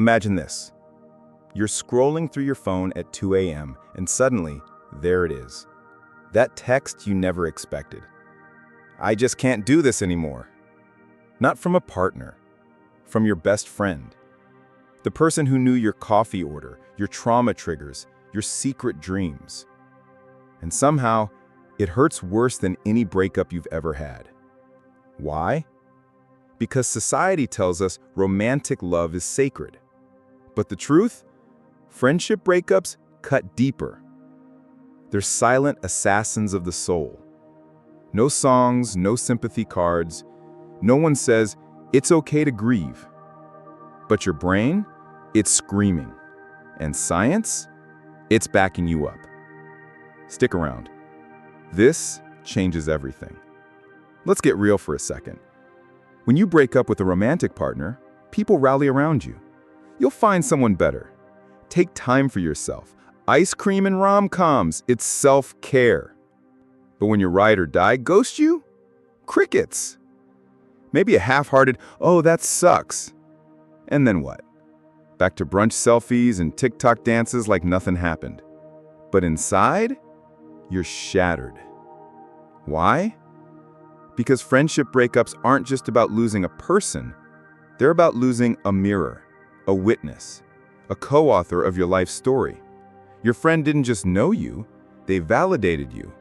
Imagine this. You're scrolling through your phone at 2 a.m. and suddenly, there it is. That text you never expected. I just can't do this anymore. Not from a partner, from your best friend. The person who knew your coffee order, your trauma triggers, your secret dreams. And somehow, it hurts worse than any breakup you've ever had. Why? Because society tells us romantic love is sacred. But the truth? Friendship breakups cut deeper. They're silent assassins of the soul. No songs, no sympathy cards. No one says, it's okay to grieve. But your brain, it's screaming. And science, it's backing you up. Stick around. This changes everything. Let's get real for a second. When you break up with a romantic partner, people rally around you. You'll find someone better. Take time for yourself. Ice cream and rom-coms, it's self-care. But when your ride or die ghosts you, crickets. Maybe a half-hearted, oh, that sucks. And then what? Back to brunch selfies and TikTok dances like nothing happened. But inside, you're shattered. Why? Because friendship breakups aren't just about losing a person. They're about losing a mirror, a witness, a co-author of your life story. Your friend didn't just know you, they validated you.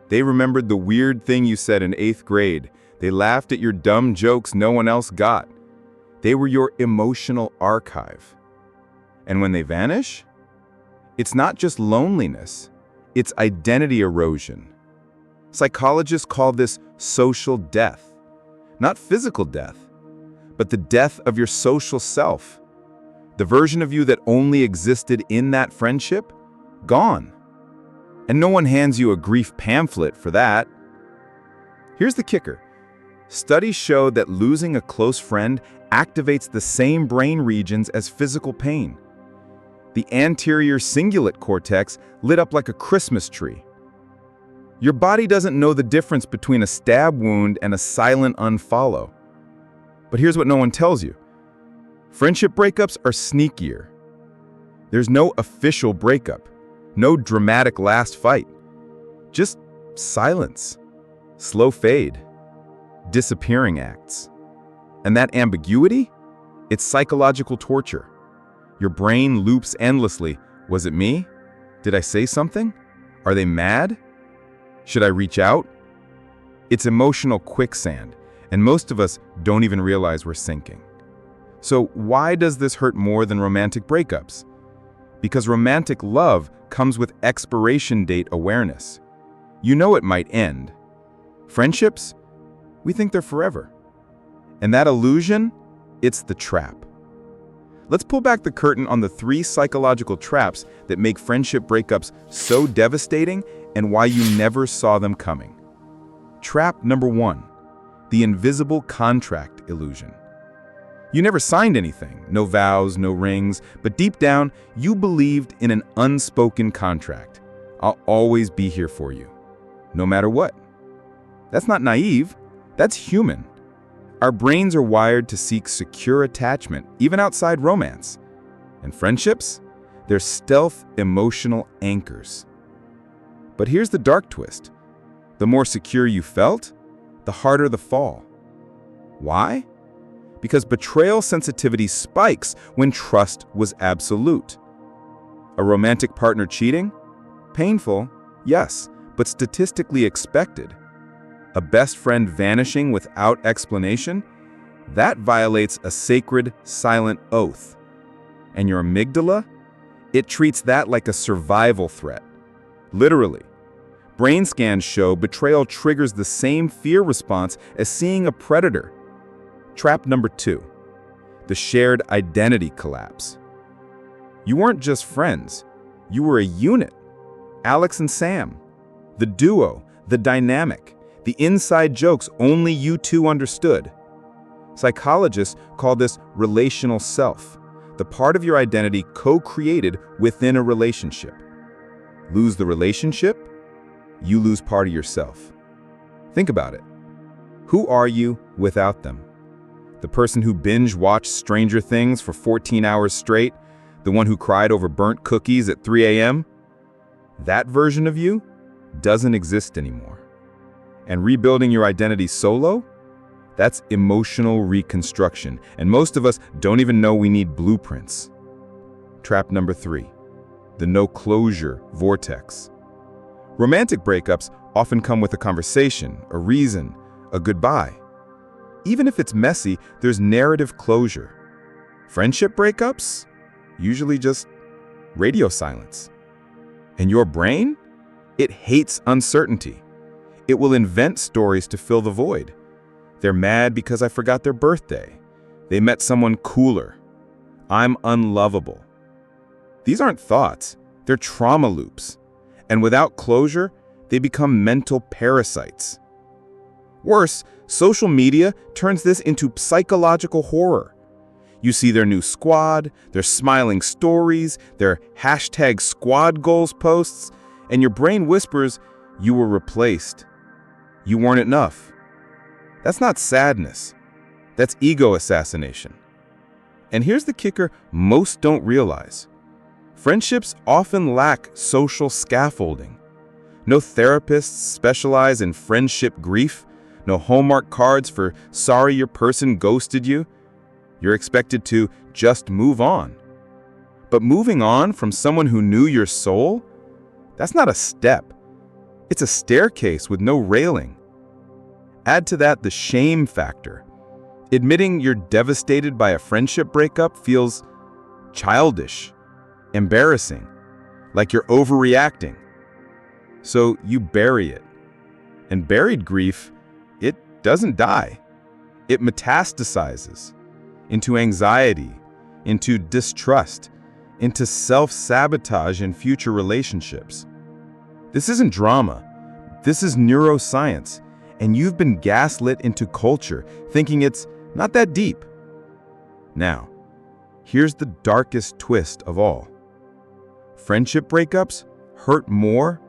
They remembered the weird thing you said in 8th grade. They laughed at your dumb jokes no one else got. They were your emotional archive. And when they vanish, it's not just loneliness, it's identity erosion. Psychologists call this social death. Not physical death, but the death of your social self. The version of you that only existed in that friendship, gone. And no one hands you a grief pamphlet for that. Here's the kicker. Studies show that losing a close friend activates the same brain regions as physical pain. The anterior cingulate cortex lit up like a Christmas tree. Your body doesn't know the difference between a stab wound and a silent unfollow. But here's what no one tells you. Friendship breakups are sneakier. There's no official breakup, no dramatic last fight. Just silence, slow fade, disappearing acts. And that ambiguity? It's psychological torture. Your brain loops endlessly. Was it me? Did I say something? Are they mad? Should I reach out? It's emotional quicksand, and most of us don't even realize we're sinking. So why does this hurt more than romantic breakups? Because romantic love comes with expiration date awareness. You know it might end. Friendships? We think they're forever. And that illusion, it's the trap. Let's pull back the curtain on the 3 psychological traps that make friendship breakups so devastating and why you never saw them coming. Trap number 1, the invisible contract illusion. You never signed anything, no vows, no rings, but deep down, you believed in an unspoken contract. I'll always be here for you, no matter what. That's not naive, that's human. Our brains are wired to seek secure attachment, even outside romance. And friendships? They're stealth emotional anchors. But here's the dark twist. The more secure you felt, the harder the fall. Why? Because betrayal sensitivity spikes when trust was absolute. A romantic partner cheating? Painful, yes, but statistically expected. A best friend vanishing without explanation? That violates a sacred, silent oath. And your amygdala? It treats that like a survival threat. Literally. Brain scans show betrayal triggers the same fear response as seeing a predator. Trap number 2, the shared identity collapse. You weren't just friends, you were a unit. Alex and Sam, the duo, the dynamic, the inside jokes only you two understood. Psychologists call this relational self, the part of your identity co-created within a relationship. Lose the relationship, you lose part of yourself. Think about it. Who are you without them? The person who binge-watched Stranger Things for 14 hours straight? The one who cried over burnt cookies at 3 a.m.? That version of you doesn't exist anymore. And rebuilding your identity solo? That's emotional reconstruction, and most of us don't even know we need blueprints. Trap number 3, the no closure vortex. Romantic breakups often come with a conversation, a reason, a goodbye. Even if it's messy, there's narrative closure. Friendship breakups? Usually just radio silence. And your brain? It hates uncertainty. It will invent stories to fill the void. They're mad because I forgot their birthday. They met someone cooler. I'm unlovable. These aren't thoughts, they're trauma loops. And without closure, they become mental parasites. Worse, social media turns this into psychological horror. You see their new squad, their smiling stories, their #squad goals posts, and your brain whispers, you were replaced. You weren't enough. That's not sadness. That's ego assassination. And here's the kicker most don't realize. Friendships often lack social scaffolding. No therapists specialize in friendship grief, no Hallmark cards for sorry your person ghosted you. You're expected to just move on. But moving on from someone who knew your soul? That's not a step. It's a staircase with no railing. Add to that the shame factor. Admitting you're devastated by a friendship breakup feels childish, embarrassing, like you're overreacting. So you bury it. And buried grief, it doesn't die. It metastasizes into anxiety, into distrust, into self-sabotage in future relationships. This isn't drama. This is neuroscience. And you've been gaslit into culture, thinking it's not that deep. Now, here's the darkest twist of all. Friendship breakups hurt more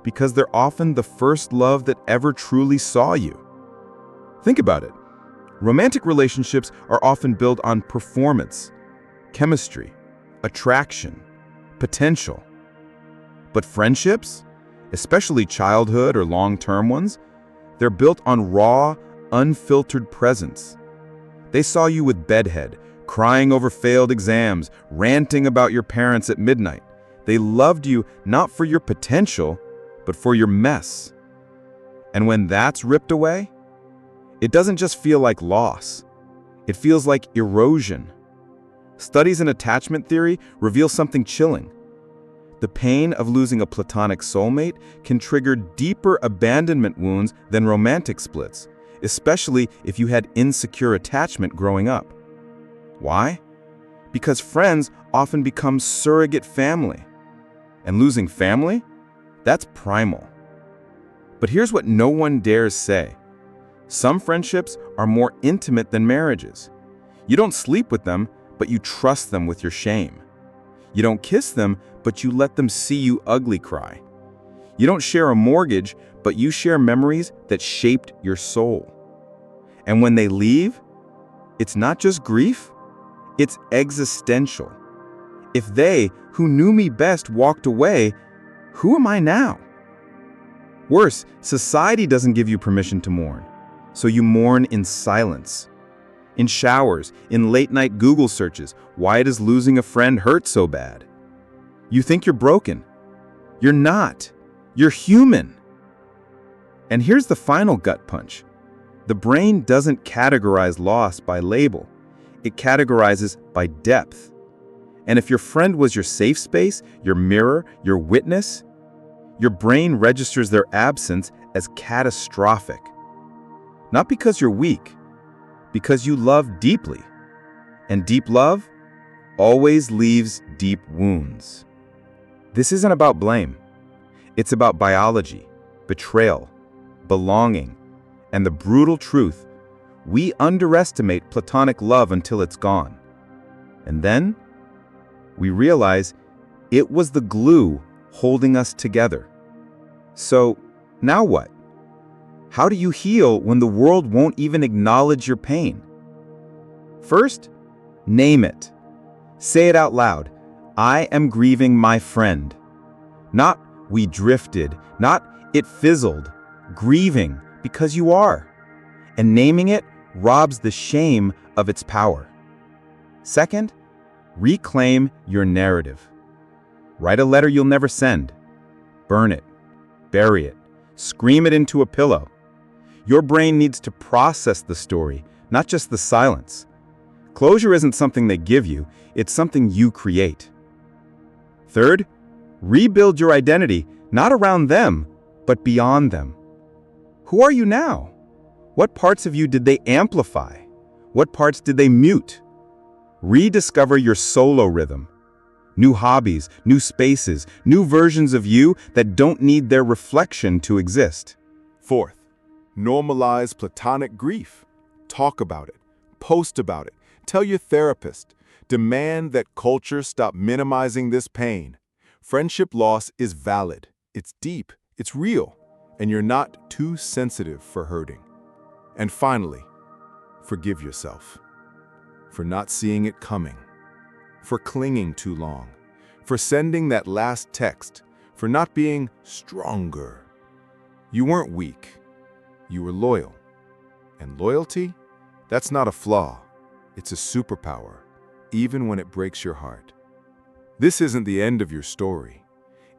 because they're often the first love that ever truly saw you. Think about it. Romantic relationships are often built on performance, chemistry, attraction, potential. But friendships, especially childhood or long-term ones, they're built on raw, unfiltered presence. They saw you with bedhead, crying over failed exams, ranting about your parents at midnight. They loved you not for your potential, but for your mess. And when that's ripped away, it doesn't just feel like loss. It feels like erosion. Studies in attachment theory reveal something chilling. The pain of losing a platonic soulmate can trigger deeper abandonment wounds than romantic splits, especially if you had insecure attachment growing up. Why? Because friends often become surrogate family. And losing family? That's primal. But here's what no one dares say. Some friendships are more intimate than marriages. You don't sleep with them, but you trust them with your shame. You don't kiss them, but you let them see you ugly cry. You don't share a mortgage, but you share memories that shaped your soul. And when they leave, it's not just grief, it's existential. If they, who knew me best, walked away, who am I now? Worse, society doesn't give you permission to mourn, so you mourn in silence. In showers, in late-night Google searches, why does losing a friend hurt so bad? You think you're broken. You're not. You're human. And here's the final gut punch. The brain doesn't categorize loss by label. It categorizes by depth. And if your friend was your safe space, your mirror, your witness, your brain registers their absence as catastrophic. Not because you're weak, because you love deeply. And deep love always leaves deep wounds. This isn't about blame. It's about biology, betrayal, belonging, and the brutal truth. We underestimate platonic love until it's gone. And then we realize it was the glue holding us together. So now what? How do you heal when the world won't even acknowledge your pain? First, name it. Say it out loud. I am grieving my friend. Not we drifted, not it fizzled. Grieving because you are. And naming it robs the shame of its power. Second, reclaim your narrative. Write a letter you'll never send. Burn it. Bury it. Scream it into a pillow. Your brain needs to process the story, not just the silence. Closure isn't something they give you, it's something you create. Third, rebuild your identity, not around them, but beyond them. Who are you now? What parts of you did they amplify? What parts did they mute? Rediscover your solo rhythm. New hobbies, new spaces, new versions of you that don't need their reflection to exist. Fourth, normalize platonic grief. Talk about it. Post about it. Tell your therapist. Demand that culture stop minimizing this pain. Friendship loss is valid. It's deep. It's real. And you're not too sensitive for hurting. And finally, forgive yourself for not seeing it coming, for clinging too long, for sending that last text, for not being stronger. You weren't weak. You were loyal. And loyalty? That's not a flaw. It's a superpower, even when it breaks your heart. This isn't the end of your story.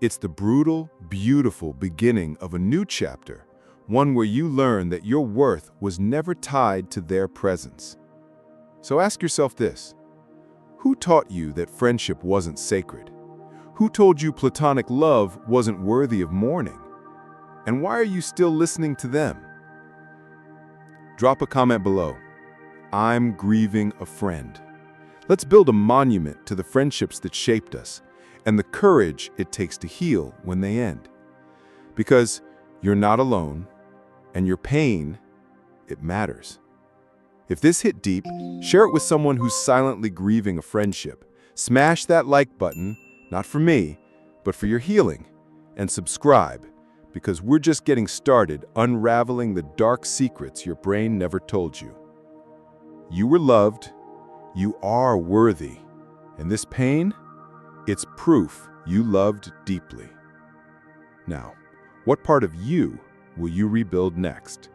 It's the brutal, beautiful beginning of a new chapter, one where you learn that your worth was never tied to their presence. So ask yourself this: who taught you that friendship wasn't sacred? Who told you platonic love wasn't worthy of mourning? And why are you still listening to them? Drop a comment below. I'm grieving a friend. Let's build a monument to the friendships that shaped us and the courage it takes to heal when they end. Because you're not alone, and your pain, it matters. If this hit deep, share it with someone who's silently grieving a friendship. Smash that like button, not for me, but for your healing. And subscribe, because we're just getting started unraveling the dark secrets your brain never told you. You were loved, you are worthy, and this pain, it's proof you loved deeply. Now, what part of you will you rebuild next?